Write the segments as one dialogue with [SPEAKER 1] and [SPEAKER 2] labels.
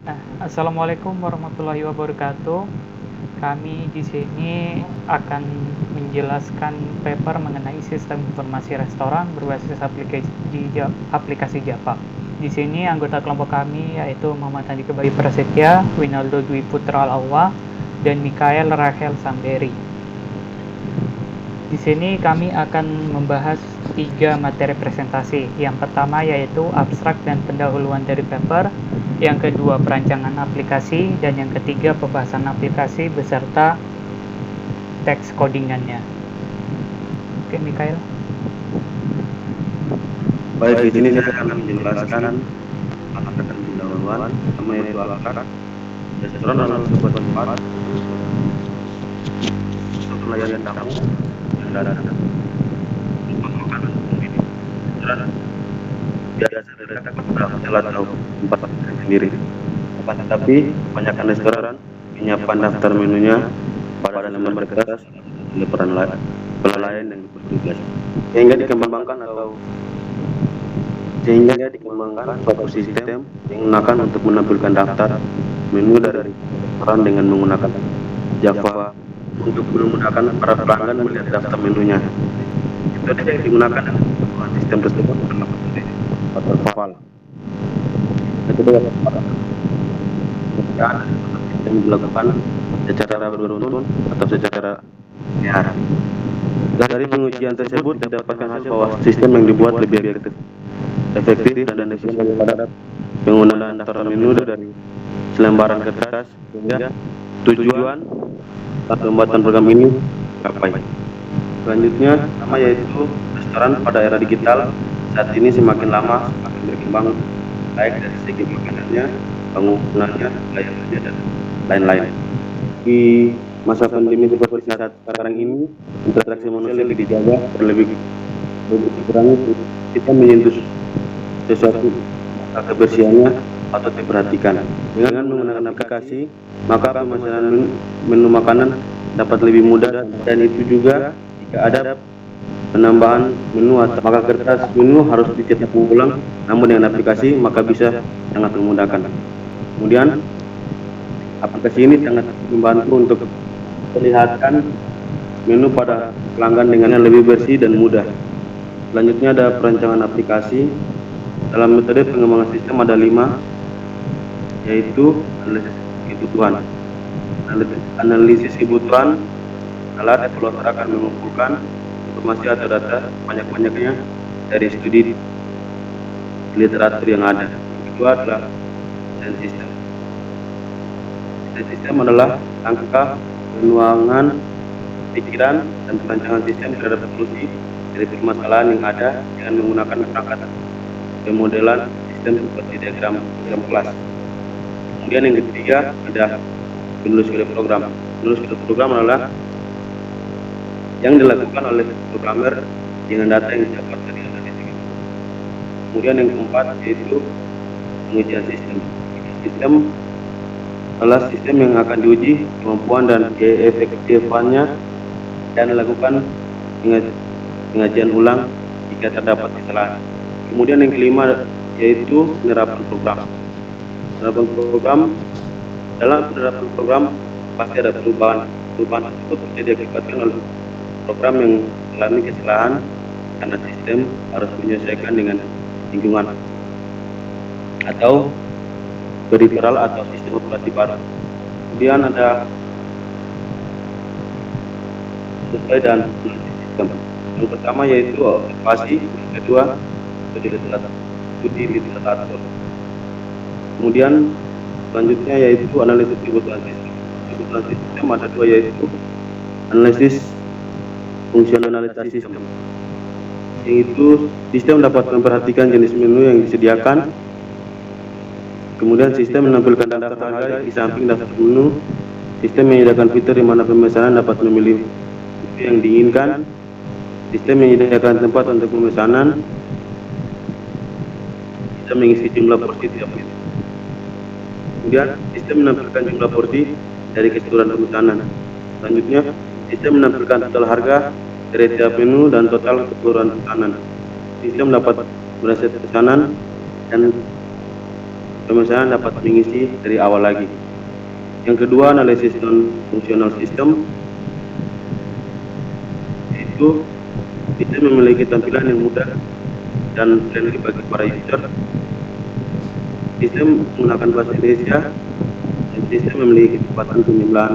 [SPEAKER 1] Nah, Assalamualaikum warahmatullahi wabarakatuh. Kami di sini akan menjelaskan paper mengenai sistem informasi restoran berbasis aplikasi Java. Di sini anggota kelompok kami yaitu Muhammad Andika Bayu Prasetya, Winaldo Dwi Putra Lawa, dan Mikael Rachel Samberi. Di sini kami akan membahas 3 materi presentasi. Yang pertama yaitu abstrak dan pendahuluan dari paper, yang kedua perancangan aplikasi, dan yang ketiga pembahasan aplikasi beserta teks codingannya. Oke, Mikael.
[SPEAKER 2] Baik, di sini saya akan menjelaskan abstrak dan pendahuluan, sama yaitu abstrak, restoran dalam sebuah tempat untuk melayani tamu yang datang untuk makanan sendiri. Restoran biasa terletak pada hotel atau tempat sendiri. Tetapi kebanyakan restoran menyiapkan daftar menunya pada lembar kertas oleh pelayan yang bertugas, sehingga dikembangkan suatu sistem yang menggunakan untuk menampilkan daftar menu dari restoran dengan menggunakan Java untuk memudahkan para pelanggan melihat daftar menunya. Metode yang digunakan dalam sistem tersebut adalah metode waterfall. Metode waterfall sistem dilakukan secara beruntun atau secara linear. Dari pengujian tersebut didapatkan hasil bahwa sistem yang dibuat lebih efektif dan efisien daripada penggunaan daftar menu dari selembaran kertas, sehingga tujuan pembuatan program ini tercapai. Selanjutnya, sama yaitu restoran pada era digital saat ini semakin lama semakin berkembang, baik dari segi makanannya, bangunannya, layanannya, dan lain-lain. Di masa pandemi seperti saat sekarang ini, interaksi manusia lebih dijaga, lebih dikurangi, kita menyentuh sesuatu kebersihannya atau diperhatikan. Dengan menggunakan aplikasi, maka pemesanan menu makanan dapat lebih mudah, dan itu juga jika ada penambahan menu atau maka kertas menu harus dicetak ulang, namun dengan aplikasi maka bisa sangat memudahkan. Kemudian aplikasi ini sangat membantu untuk melihatkan menu pada pelanggan dengan lebih bersih dan mudah. Selanjutnya ada perancangan aplikasi. Dalam metode pengembangan sistem ada 5, yaitu analisis kebutuhan. Alat evaluator akan mengumpulkan informasi atau data banyak-banyaknya dari studi literatur yang ada. Yang kedua adalah desain sistem. Desain sistem adalah langkah penuangan pikiran dan perancangan sistem terhadap solusi dari permasalahan yang ada dengan menggunakan perangkat pemodelan sistem seperti diagram kelas. Kemudian yang ketiga ada penulis kode program. Penulis kode program adalah yang dilakukan oleh programmer dengan data yang didapatkan dari analisis. Kemudian yang keempat yaitu pengujian sistem. Sistem adalah sistem yang akan diuji kemampuan dan keefektifannya dan dilakukan pengajian ulang jika terdapat kesalahan. Kemudian yang kelima yaitu penerapan program. Penerapan program, dalam penerapan program pasti ada perubahan tersebut bisa diakibatkan oleh program yang mengalami kesalahan karena sistem harus menyesuaikan dengan lingkungan atau peripheral atau sistem operasi baru. Kemudian ada sesuai dan sistem. Yang pertama yaitu observasi, yang kedua studi literatur. Kemudian selanjutnya yaitu analisis kebutuhan sistem. Kebutuhan sistem ada 2, yaitu analisis fungsionalitas sistem. Yaitu sistem dapat memperhatikan jenis menu yang disediakan. Kemudian sistem menampilkan daftar harga di samping daftar menu. Sistem menyediakan fitur di mana pemesanan dapat memilih menu yang diinginkan. Sistem menyediakan tempat untuk pemesanan. Sistem mengisi jumlah porsi tiap menu. Kemudian sistem menampilkan jumlah porsi dari keseluruhan pemesanan. Selanjutnya sistem menampilkan total harga dari tiap menu dan total keseluruhan pesanan. Sistem dapat melihat pesanan dan pemesanan dapat mengisi dari awal lagi. Yang kedua, analisis non-fungsional sistem, yaitu sistem memiliki tampilan yang mudah dan friendly bagi para user. Sistem menggunakan bahasa Indonesia dan sistem memiliki kecepatan penjumlahan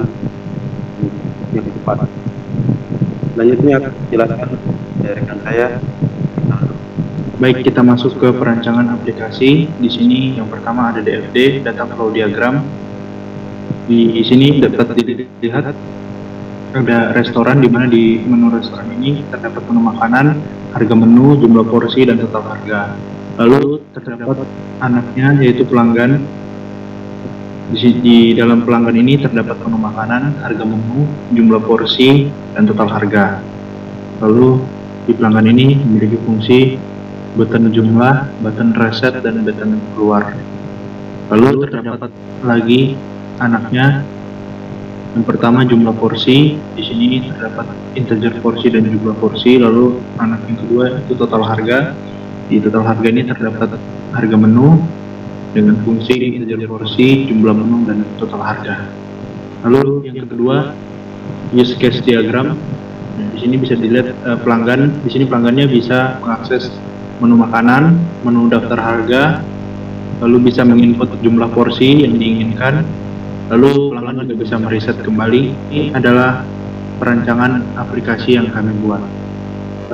[SPEAKER 2] yang cepat. Selanjutnya akan dijelaskan dari rekan saya.
[SPEAKER 3] Baik, kita masuk ke perancangan aplikasi. Di sini yang pertama ada DFD, Data Flow Diagram. Di sini dapat dilihat ada restoran, di mana di menu restoran ini terdapat menu makanan, harga menu, jumlah porsi, dan total harga. Lalu terdapat anaknya, yaitu pelanggan. Di dalam pelanggan ini terdapat menu makanan, harga menu, jumlah porsi, dan total harga. Lalu di pelanggan ini memiliki fungsi button jumlah, button reset, dan button keluar. Lalu terdapat lagi anaknya. Yang pertama jumlah porsi. Di sini terdapat integer porsi dan jumlah porsi. Lalu anak yang kedua itu total harga. Di total harga ini terdapat harga menu dengan fungsi integer porsi, jumlah menu, dan total harga. Lalu yang kedua use case diagram. Di sini bisa dilihat pelanggan. Di sini pelanggannya bisa mengakses menu makanan, menu daftar harga, lalu bisa menginput jumlah porsi yang diinginkan, lalu pelanggan juga bisa mereset kembali. Ini adalah perancangan aplikasi yang kami buat.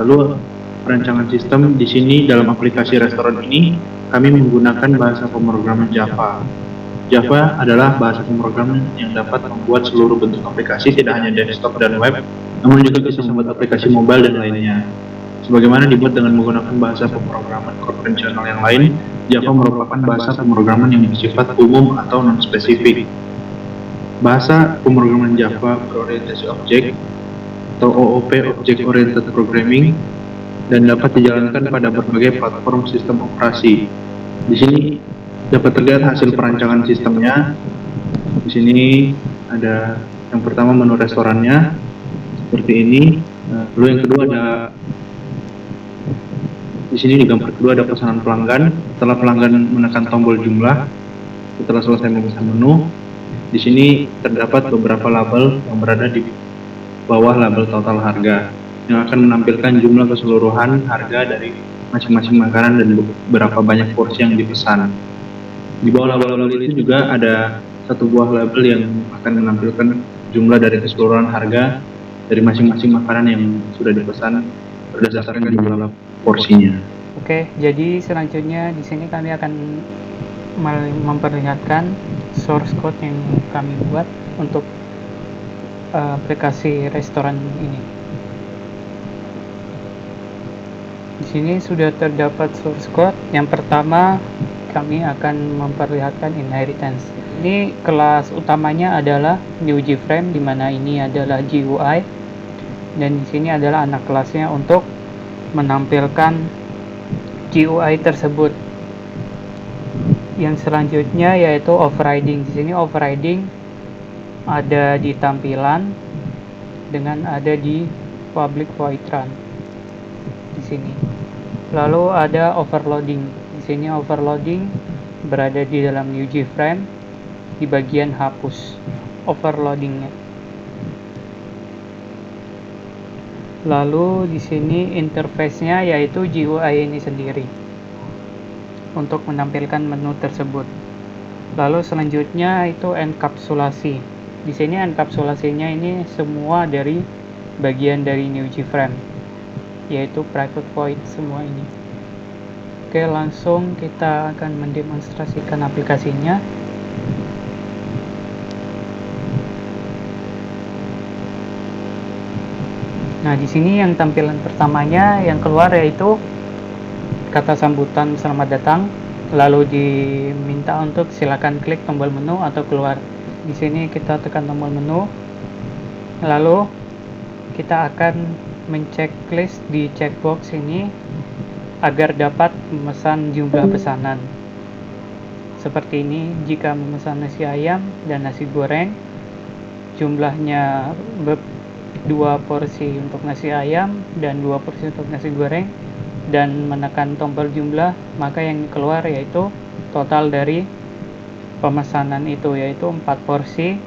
[SPEAKER 3] Lalu perancangan sistem di sini dalam aplikasi restoran ini kami menggunakan bahasa pemrograman Java. Java adalah bahasa pemrograman yang dapat membuat seluruh bentuk aplikasi, tidak hanya desktop dan web, namun juga bisa membuat aplikasi mobile dan lainnya. Sebagaimana dibuat dengan menggunakan bahasa pemrograman konvensional yang lain, Java merupakan bahasa pemrograman yang bersifat umum atau non-spesifik. Bahasa pemrograman Java berorientasi objek atau OOP, Object Oriented Programming, dan dapat dijalankan pada berbagai platform sistem operasi. Di sini dapat terlihat hasil perancangan sistemnya. Di sini ada yang pertama menu restorannya seperti ini. Lalu yang kedua ada di sini, di gambar kedua ada pesanan pelanggan. Setelah pelanggan menekan tombol jumlah, setelah selesai memesan menu, di sini terdapat beberapa label yang berada di bawah label total harga yang akan menampilkan jumlah keseluruhan harga dari masing-masing makanan dan berapa banyak porsi yang dipesan. Di bawah label itu juga ada satu buah label yang akan menampilkan jumlah dari keseluruhan harga dari masing-masing makanan yang sudah dipesan berdasarkan jumlah porsinya.
[SPEAKER 1] Oke, jadi selanjutnya di sini kami akan memperlihatkan source code yang kami buat untuk aplikasi restoran ini. Di sini sudah terdapat source code. Yang pertama, kami akan memperlihatkan inheritance. Ini kelas utamanya adalah new GFrame, di mana ini adalah GUI, dan di sini adalah anak kelasnya untuk menampilkan GUI tersebut. Yang selanjutnya yaitu overriding. Di sini overriding ada di tampilan dengan ada di public void run di sini. Lalu ada overloading. Di sini overloading berada di dalam new GFrame di bagian hapus overloadingnya. Lalu di sini interface-nya yaitu GUI ini sendiri untuk menampilkan menu tersebut. Lalu selanjutnya itu enkapsulasi. Di sini enkapsulasinya ini semua dari bagian dari new GFrame, yaitu private void semua ini. Oke, langsung kita akan mendemonstrasikan aplikasinya. Nah, di sini yang tampilan pertamanya yang keluar yaitu kata sambutan selamat datang, lalu diminta untuk silakan klik tombol menu atau keluar. Di sini kita tekan tombol menu, lalu kita akan menceklis di checkbox ini agar dapat memesan jumlah pesanan. Seperti ini, jika memesan nasi ayam dan nasi goreng, jumlahnya 2 porsi untuk nasi ayam dan 2 porsi untuk nasi goreng, dan menekan tombol jumlah, maka yang keluar yaitu total dari pemesanan itu, yaitu 4 porsi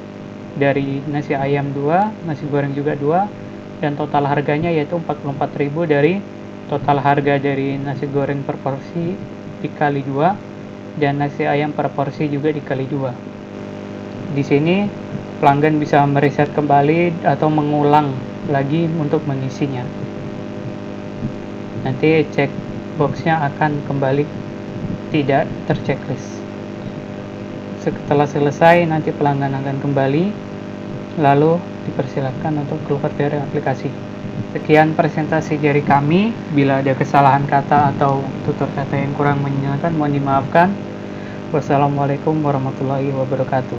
[SPEAKER 1] dari nasi ayam 2, nasi goreng juga 2, dan total harganya yaitu 44.000 dari total harga dari nasi goreng per porsi dikali 2 dan nasi ayam per porsi juga dikali 2. Di sini pelanggan bisa mereset kembali atau mengulang lagi untuk mengisinya. Nanti checkboxnya akan kembali tidak terchecklist. Setelah selesai, nanti pelanggan akan kembali, lalu dipersilakan untuk keluar dari aplikasi. Sekian presentasi dari kami. Bila ada kesalahan kata atau tutur kata yang kurang menyenangkan, mohon dimaafkan. Wassalamualaikum warahmatullahi wabarakatuh.